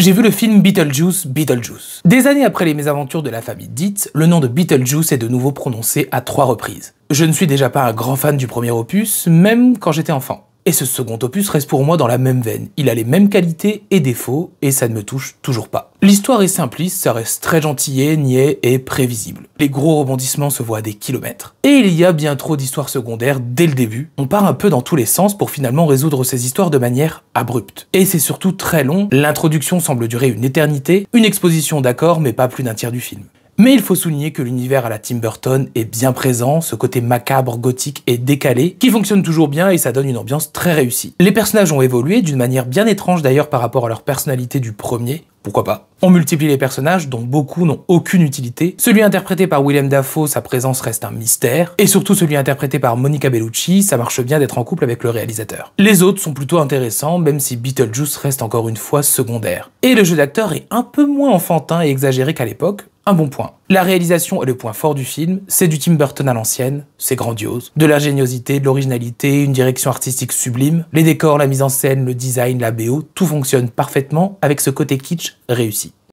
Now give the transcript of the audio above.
j'ai vu le film Beetlejuice. Des années après les mésaventures de la famille Dietz, le nom de Beetlejuice est de nouveau prononcé à 3 reprises. Je ne suis déjà pas un grand fan du premier opus, même quand j'étais enfant. Et ce second opus reste pour moi dans la même veine. Il a les mêmes qualités et défauts, et ça ne me touche toujours pas. L'histoire est simpliste, ça reste très gentillet, niais et prévisible. Les gros rebondissements se voient à des kilomètres. Et il y a bien trop d'histoires secondaires dès le début. On part un peu dans tous les sens pour finalement résoudre ces histoires de manière abrupte. Et c'est surtout très long, l'introduction semble durer une éternité, une exposition d'accord mais pas plus d'un tiers du film. Mais il faut souligner que l'univers à la Tim Burton est bien présent, ce côté macabre, gothique et décalé, qui fonctionne toujours bien et ça donne une ambiance très réussie. Les personnages ont évolué d'une manière bien étrange d'ailleurs par rapport à leur personnalité du premier, pourquoi pas. On multiplie les personnages dont beaucoup n'ont aucune utilité. Celui interprété par Willem Dafoe, sa présence reste un mystère. Et surtout celui interprété par Monica Bellucci, ça marche bien d'être en couple avec le réalisateur. Les autres sont plutôt intéressants, même si Beetlejuice reste encore une fois secondaire. Et le jeu d'acteur est un peu moins enfantin et exagéré qu'à l'époque, un bon point. La réalisation est le point fort du film, c'est du Tim Burton à l'ancienne, c'est grandiose. De l'ingéniosité, de l'originalité, une direction artistique sublime, les décors, la mise en scène, le design, la BO, tout fonctionne parfaitement avec ce côté kitsch réussi.